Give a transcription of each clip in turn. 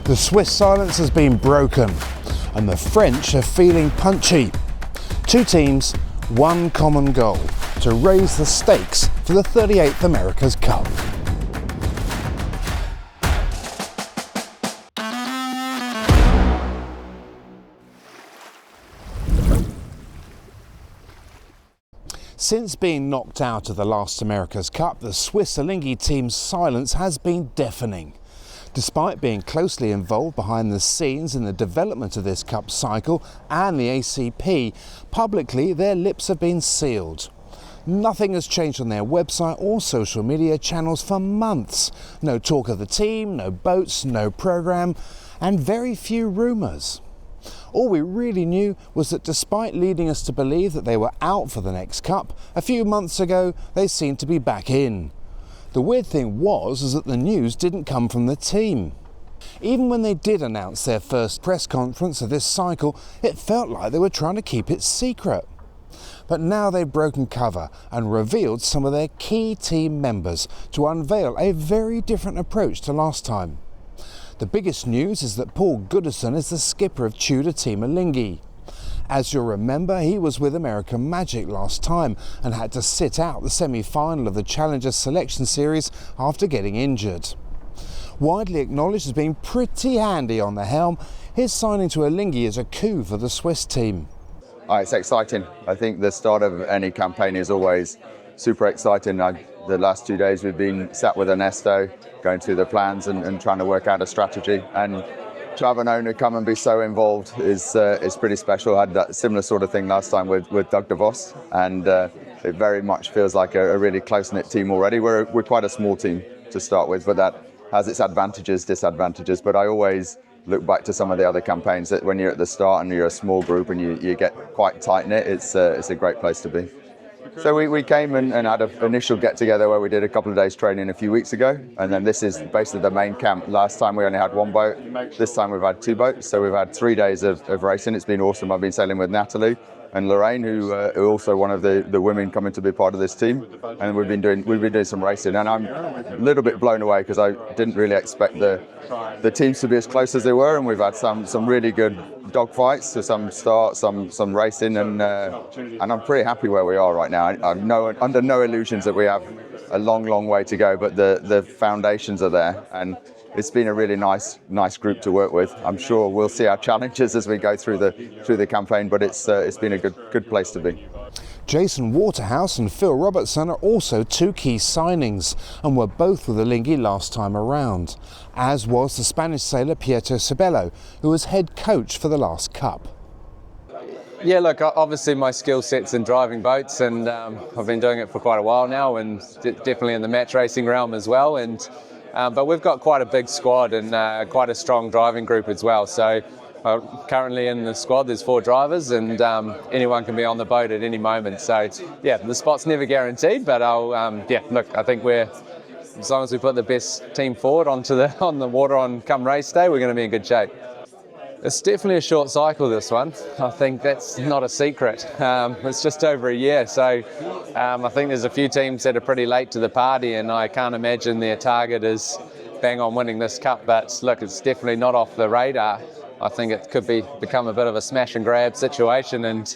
The Swiss silence has been broken and the French are feeling punchy. Two teams, one common goal, to raise the stakes for the 38th America's Cup. Since being knocked out of the last America's Cup, the Swiss Alinghi team's silence has been deafening. Despite being closely involved behind the scenes in the development of this Cup cycle and the ACP, publicly their lips have been sealed. Nothing has changed on their website or social media channels for months. No talk of the team, no boats, no programme, and very few rumours. All we really knew was that despite leading us to believe that they were out for the next Cup, a few months ago they seemed to be back in. The weird thing was that the news didn't come from the team. Even when they did announce their first press conference of this cycle, it felt like they were trying to keep it secret. But now they've broken cover and revealed some of their key team members to unveil a very different approach to last time. The biggest news is that Paul Goodison is the skipper of Tudor Team Alinghi. As you'll remember, he was with American Magic last time and had to sit out the semi-final of the Challenger Selection Series after getting injured. Widely acknowledged as being pretty handy on the helm, his signing to Alinghi is a coup for the Swiss team. It's exciting. I think the start of any campaign is always super exciting. The last 2 days we've been sat with Ernesto, going through the plans and trying to work out a strategy. And to have an owner come and be so involved is pretty special. I had that similar sort of thing last time with Doug de Vos, and it very much feels like a really close-knit team already. We're quite a small team to start with, but that has its advantages, disadvantages. But I always look back to some of the other campaigns that when you're at the start and you're a small group and you get quite tight-knit, it's a great place to be. So we came and had an initial get-together where we did a couple of days training a few weeks ago, and then this is basically the main camp. Last time we only had one boat, this time we've had 2 boats, so we've had 3 days of racing. It's been awesome. I've been sailing with Natalie and Lorraine, who are also one of the women coming to be part of this team, and we've been doing some racing, and I'm a little bit blown away because I didn't really expect the teams to be as close as they were, and we've had some really good dogfights, so some start, some racing, and I'm pretty happy where we are right now. I'm under no illusions that we have a long way to go, but the foundations are there, and it's been a really nice group to work with. I'm sure we'll see our challenges as we go through the campaign, but it's been a good place to be. Jason Waterhouse and Phil Robertson are also 2 key signings and were both with Alinghi last time around, as was the Spanish sailor Pietro Sabello, who was head coach for the last Cup. Yeah, look, obviously my skill set's in driving boats, and I've been doing it for quite a while now, and definitely in the match racing realm as well. And but we've got quite a big squad and quite a strong driving group as well. So currently in the squad there's 4 drivers, and anyone can be on the boat at any moment. So yeah, the spot's never guaranteed, but look, I think as long as we put the best team forward on the water on come race day, we're going to be in good shape. It's definitely a short cycle, this one. I think that's not a secret. It's just over a year, so I think there's a few teams that are pretty late to the party, and I can't imagine their target is bang on winning this Cup. But look, it's definitely not off the radar. I think it could become a bit of a smash and grab situation, and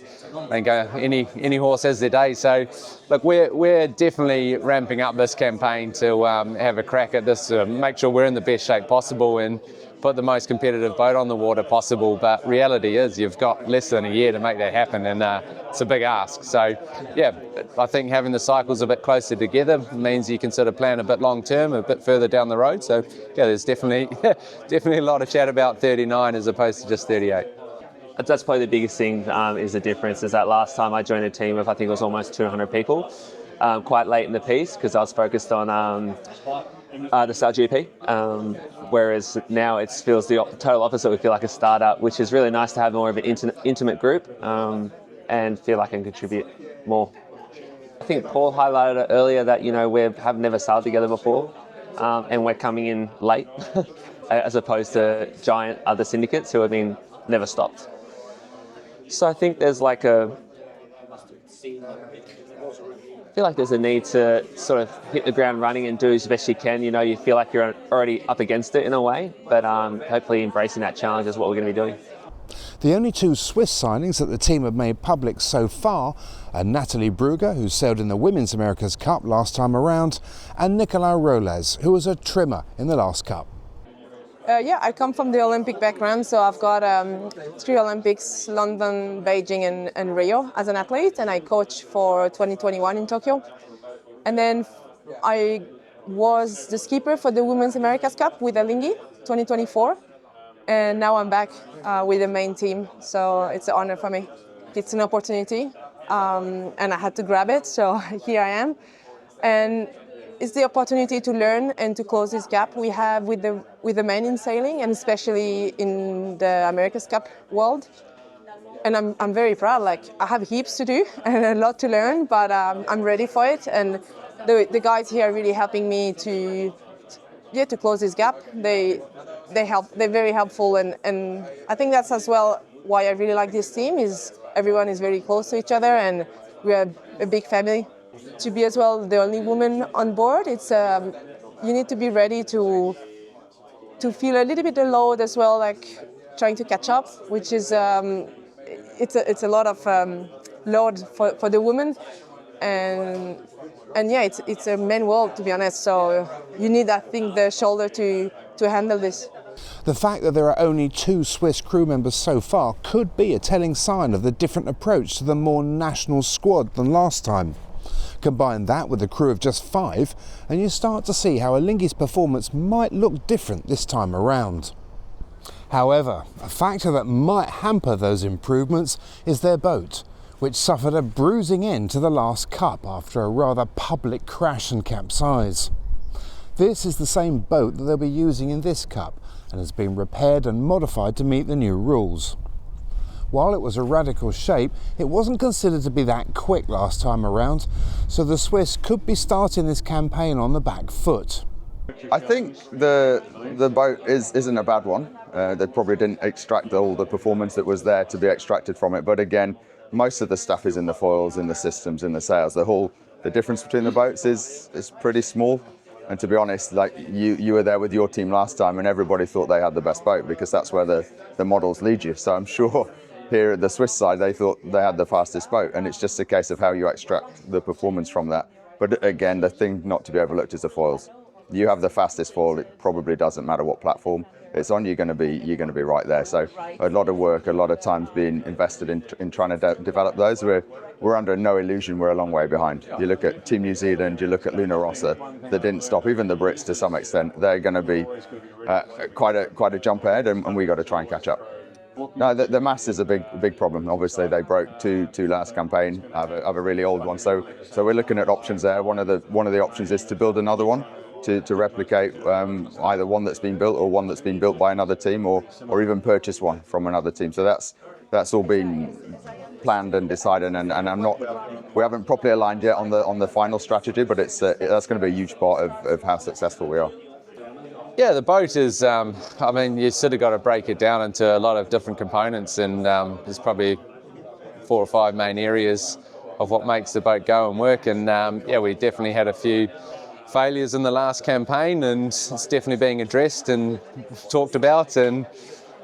go any horse has their day. So look, we're definitely ramping up this campaign to have a crack at this, make sure we're in the best shape possible and put the most competitive boat on the water possible. But reality is you've got less than a year to make that happen, and it's a big ask. So yeah, I think having the cycles a bit closer together means you can sort of plan a bit long term, a bit further down the road. So yeah, there's definitely a lot of chat about 39 as opposed to just 38. That's probably the biggest thing is the difference, is that last time I joined a team of, I think it was almost 200 people, quite late in the piece because I was focused on the SailGP, whereas now it feels the total opposite. We feel like a startup, which is really nice to have more of an intimate group and feel like I can contribute more. I think Paul highlighted it earlier that, we have never sailed together before, and we're coming in late as opposed to giant other syndicates who have been never stopped. So I think there's like I feel like there's a need to sort of hit the ground running and do as best you can. You know, you feel like you're already up against it in a way, but hopefully embracing that challenge is what we're going to be doing. The only two Swiss signings that the team have made public so far are Natalie Brugger, who sailed in the Women's America's Cup last time around, and Nicolas Robles, who was a trimmer in the last Cup. Yeah, I come from the Olympic background, so I've got 3 Olympics, London, Beijing and Rio as an athlete, and I coach for 2021 in Tokyo. And then I was the skipper for the Women's America's Cup with Alinghi 2024. And now I'm back with the main team, so it's an honor for me. It's an opportunity, and I had to grab it, so here I am. And it's the opportunity to learn and to close this gap we have with the men in sailing, and especially in the America's Cup world. And I'm very proud. Like, I have heaps to do and a lot to learn, but I'm ready for it. And the guys here are really helping me to close this gap. They help. They're very helpful, and I think that's as well why I really like this team. Is everyone is very close to each other, and we are a big family. To be as well the only woman on board, it's you need to be ready to feel a little bit the load as well, like trying to catch up, which is it's a lot of load for the women, and yeah, it's a men world, to be honest. So you need, I think, the shoulder to handle this. The fact that there are only 2 Swiss crew members so far could be a telling sign of the different approach to the more national squad than last time. Combine that with a crew of just 5 and you start to see how Alinghi's performance might look different this time around. However, a factor that might hamper those improvements is their boat, which suffered a bruising end to the last Cup after a rather public crash and capsize. This is the same boat that they'll be using in this Cup and has been repaired and modified to meet the new rules. While it was a radical shape, it wasn't considered to be that quick last time around, so the Swiss could be starting this campaign on the back foot. I think the boat isn't a bad one. They probably didn't extract all the performance that was there to be extracted from it, but again, most of the stuff is in the foils, in the systems, in the sails. The difference between the boats is pretty small. And to be honest, like you were there with your team last time, and everybody thought they had the best boat because that's where the models lead you. So I'm sure here at the Swiss side, they thought they had the fastest boat, and it's just a case of how you extract the performance from that. But again, the thing not to be overlooked is the foils. You have the fastest foil. It probably doesn't matter what platform it's on. You're going to be right there. So a lot of work, a lot of time being invested in trying to develop those. We're under no illusion we're a long way behind. You look at Team New Zealand, you look at la-roche-posay, they didn't stop. Even the Brits, to some extent, they're going to be quite a jump ahead, and we got to try and catch up. No, the mass is a big problem. Obviously, they broke two last campaign. Have a really old one. So we're looking at options there. One of the options is to build another one to replicate either one that's been built or one that's been built by another team, or even purchase one from another team. So that's all been planned and decided, and we haven't properly aligned yet on the final strategy, but that's going to be a huge part of how successful we are. Yeah, the boat is, I mean, you sort of got to break it down into a lot of different components, and there's probably 4 or 5 main areas of what makes the boat go and work. And yeah, we definitely had a few failures in the last campaign, and it's definitely being addressed and talked about, and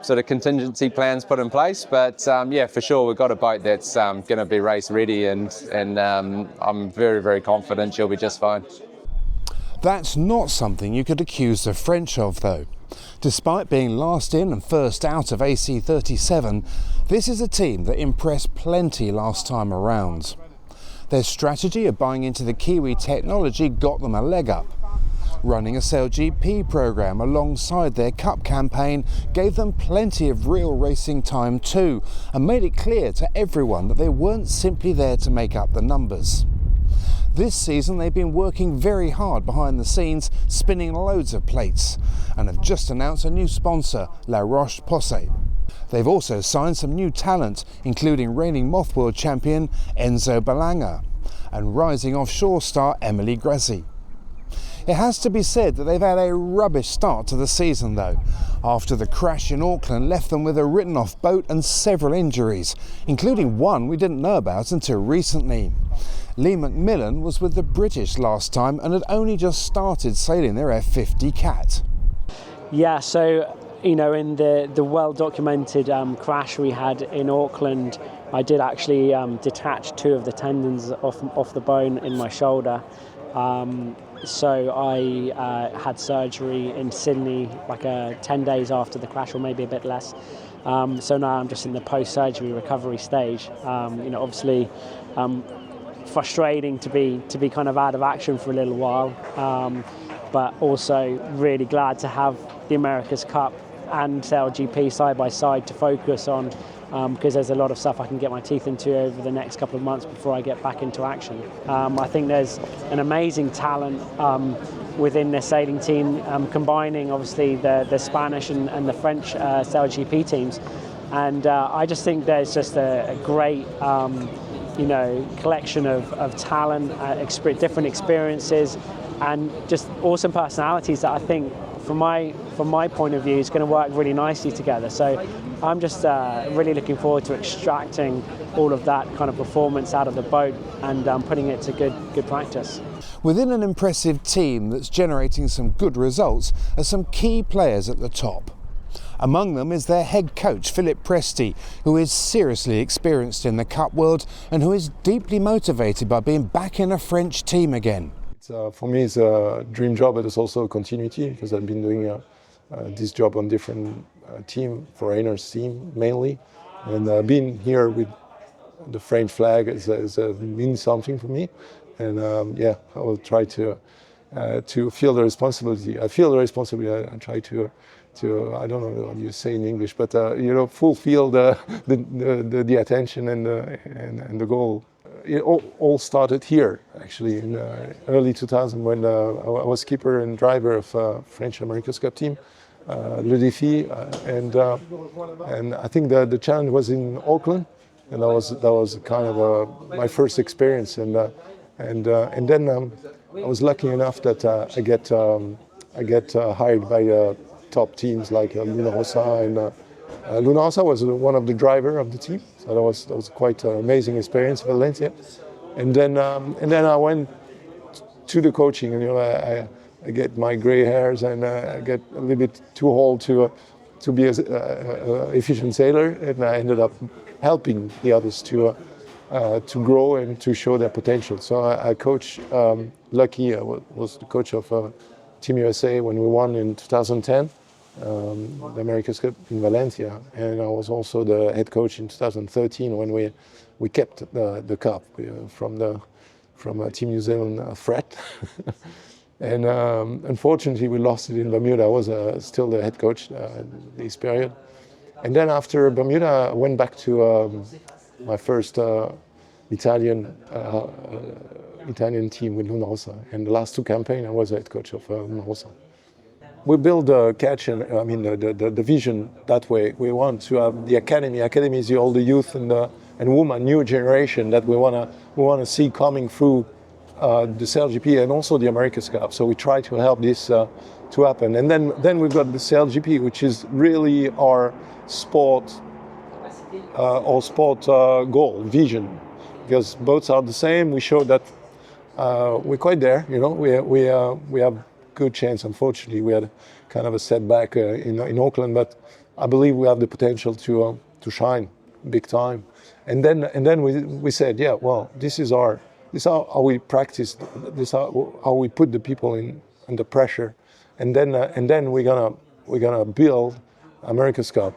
sort of contingency plans put in place. But yeah, for sure, we've got a boat that's going to be race ready, and I'm very, very confident she'll be just fine. That's not something you could accuse the French of, though. Despite being last in and first out of AC37, this is a team that impressed plenty last time around. Their strategy of buying into the Kiwi technology got them a leg up. Running a SailGP program alongside their Cup campaign gave them plenty of real racing time too, and made it clear to everyone that they weren't simply there to make up the numbers. This season they've been working very hard behind the scenes, spinning loads of plates, and have just announced a new sponsor, la-roche-posay. They've also signed some new talent, including reigning Moth World champion Enzo Belanga and rising offshore star Emily Grassi. It has to be said that they've had a rubbish start to the season though, after the crash in Auckland left them with a written-off boat and several injuries, including one we didn't know about until recently. Leigh McMillan was with the British last time and had only just started sailing their F50 Cat. Yeah, so in the well-documented crash we had in Auckland, I did actually detach 2 of the tendons off the bone in my shoulder. So I had surgery in Sydney 10 days after the crash, or maybe a bit less. So now I'm just in the post-surgery recovery stage. Obviously frustrating to be kind of out of action for a little while, but also really glad to have the America's Cup and SailGP side by side to focus on, because there's a lot of stuff I can get my teeth into over the next couple of months before I get back into action. I think there's an amazing talent within the sailing team, combining obviously the Spanish and the French SailGP teams, and I just think there's just a great collection of talent, different experiences, and just awesome personalities that I think, from my point of view, is going to work really nicely together. So I'm just really looking forward to extracting all of that kind of performance out of the boat and putting it to good practice. Within an impressive team that's generating some good results are some key players at the top. Among them is their head coach, Philippe Presti, who is seriously experienced in the Cup world and who is deeply motivated by being back in a French team again. For me, it's a dream job, but it's also a continuity, because I've been doing this job on different team, foreigners team mainly, and being here with the French flag means something for me. And I will try to feel the responsibility. I feel the responsibility. I try to I don't know what you say in English, but fulfill the attention and the goal. It all started here, actually, in early 2000, when I was skipper and driver of French America's Cup team, Le Défi, and I think the challenge was in Auckland, and that was kind of my first experience, and then I was lucky enough that I get hired by top teams like la-roche-posay, and la-roche-posay was one of the driver of the team, so that was quite an amazing experience in Valencia. And then I went to the coaching, and I get my gray hairs, and I get a little bit too old to be an efficient sailor, and I ended up helping the others to grow and to show their potential. So I coached. Lucky, I was the coach of Team USA when we won in 2010. The America's Cup in Valencia, and I was also the head coach in 2013 when we kept the cup from Team New Zealand Fret, and unfortunately we lost it in Bermuda. I was still the head coach this period, and then after Bermuda I went back to my first Italian team with la-roche-posay, and the last 2 campaigns I was head coach of la-roche-posay. We build the catch, and the vision that way. We want to have the academy. Academy is all the youth and women, new generation that we wanna see coming through the SailGP and also the America's Cup. So we try to help this to happen. And then we've got the SailGP, which is really our sport goal, vision, because boats are the same. We show that we're quite there. We have good chance. Unfortunately, we had kind of a setback in Auckland, but I believe we have the potential to shine big time. And then we said, yeah, well, this is how we practice. This is how we put the people under pressure. And then we're gonna build America's Cup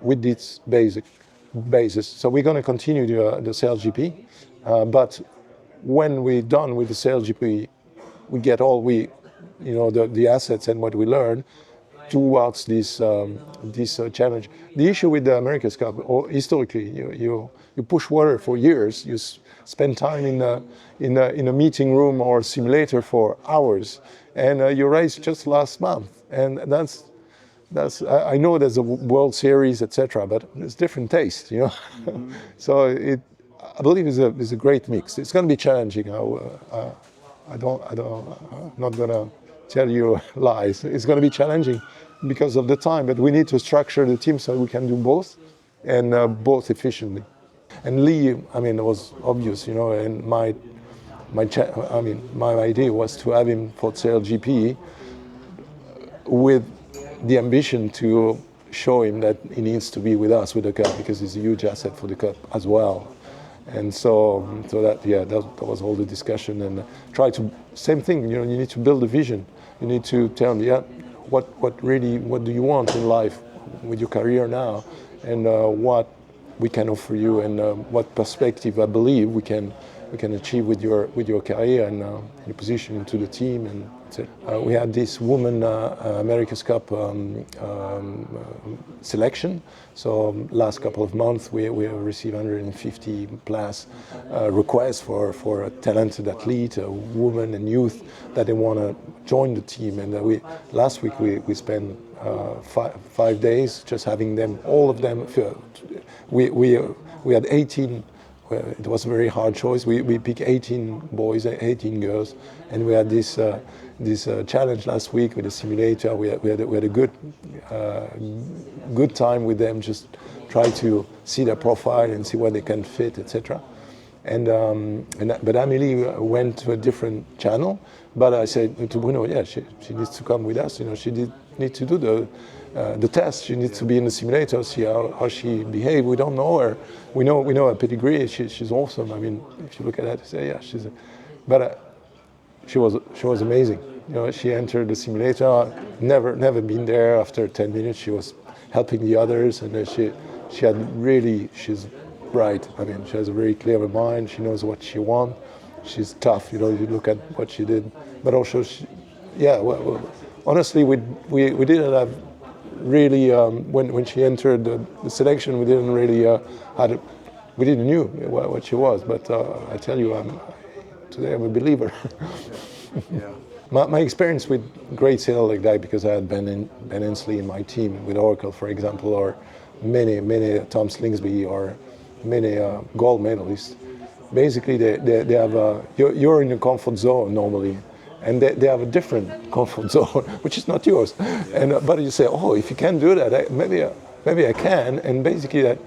with this basis. So we're gonna continue the SailGP, but when we're done with the SailGP, we get all the assets and what we learn towards this challenge. The issue with the America's Cup, or historically, you push water for years. You spend time in a meeting room or simulator for hours, and you race just last month. And that's I know there's a World Series, etc., but it's different taste, Mm-hmm. So I believe it's a great mix. It's going to be challenging. I'm not going to tell you lies. It's going to be challenging because of the time, but we need to structure the team so we can do both, and both efficiently. And Leigh, I mean, it was obvious, you know, and my idea was to have him for SailGP with the ambition to show him that he needs to be with us with the Cup, because he's a huge asset for the Cup as well. And so that was all the discussion, and same thing, you know, you need to build a vision. You need to tell him, what do you want in life with your career now, and what we can offer you, and what perspective I believe we can achieve with your career and your position into the team. And we had this Women America's Cup selection. So last couple of months we received 150 plus requests for a talented athlete, women and youth that they want to join the team. And last week we spent 5 days just having them, all of them. We had 18. It was a very hard choice. We picked 18 boys and 18 girls, and we had this challenge last week with the simulator. We had a good time with them, just try to see their profile and see where they can fit, etc. But Amelie went to a different channel. But I said to Bruno, she needs to come with us. You know, she need to do the test. She needs to be in the simulator, see how she behaves. We don't know her. We know her pedigree. She's awesome. I mean, if you look at that, you say, she was amazing. You know, she entered the simulator. Never been there. After 10 minutes, she was helping the others, and she's bright. I mean, she has a very clear mind. She knows what she wants. She's tough. You know, you look at what she did, but also, honestly, we didn't have. Really, when she entered the selection, we didn't really we didn't knew what she was. But I tell you, today I'm a believer. Yeah. My experience with great sailors like that, because I had Ben Hensley in my team with Oracle, for example, or many Tom Slingsby, or many gold medalists. Basically, they have you're in a comfort zone normally. And they have a different comfort zone, which is not yours. But you say, if you can do that, maybe I can. And basically, that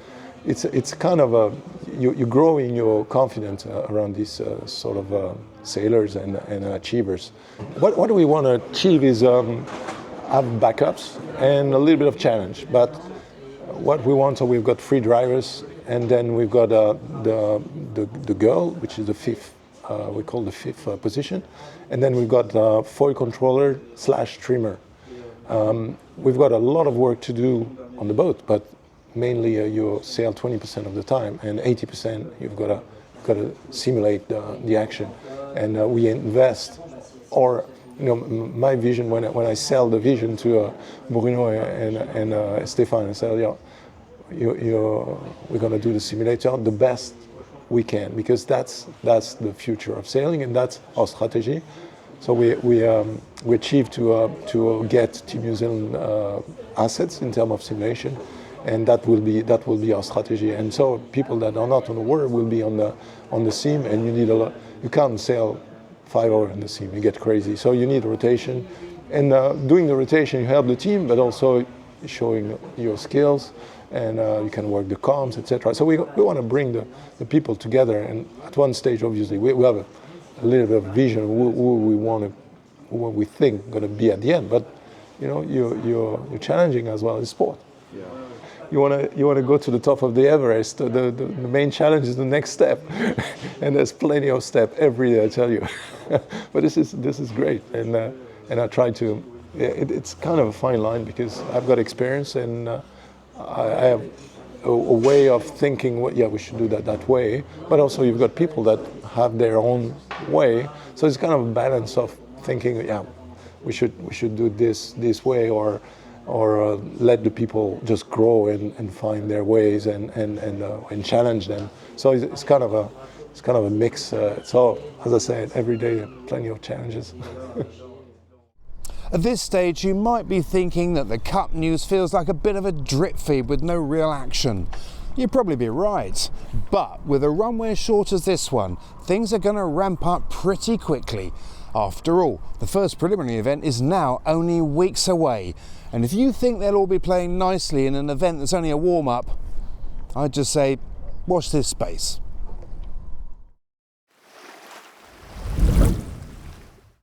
it's kind of you're growing your confidence around these sort of sailors and achievers. What we want to achieve is have backups and a little bit of challenge. But what we want, so we've got 3 drivers, and then we've got the girl, which is the 5th. We call the 5th position, and then we've got foil controller / trimmer. We've got a lot of work to do on the boat, but mainly you sail 20% of the time, and 80% you've got to simulate the action, and we invest. Or my vision when I sell the vision to Bruno and Stéphane, and say, we're going to do the simulator the best we can, because that's the future of sailing, and that's our strategy. So we achieved to get Team New Zealand assets in terms of simulation, and that will be our strategy. And so people that are not on the water will be on the sim, and you need a lot. You can't sail 5 hours in the sim; you get crazy. So you need rotation, and doing the rotation you help the team, but also showing your skills. And you can work the comms, etc. So we want to bring the people together. And at one stage, obviously, we have a little bit of vision who we think going to be at the end. But you're challenging as well in sport. Yeah. You want to go to the top of the Everest. The main challenge is the next step, and there's plenty of steps every day, I tell you. But this is great, and I try to. It's kind of a fine line, because I've got experience, and I have a way of thinking. We should do that way. But also, you've got people that have their own way. So it's kind of a balance of thinking. We should do this way, or let the people just grow and find their ways and challenge them. So it's kind of a mix. So as I said, every day plenty of challenges. At this stage, you might be thinking that the Cup news feels like a bit of a drip feed with no real action. You'd probably be right, but with a runway as short as this one, things are going to ramp up pretty quickly. After all, the first preliminary event is now only weeks away, and if you think they'll all be playing nicely in an event that's only a warm-up, I'd just say, Watch this space.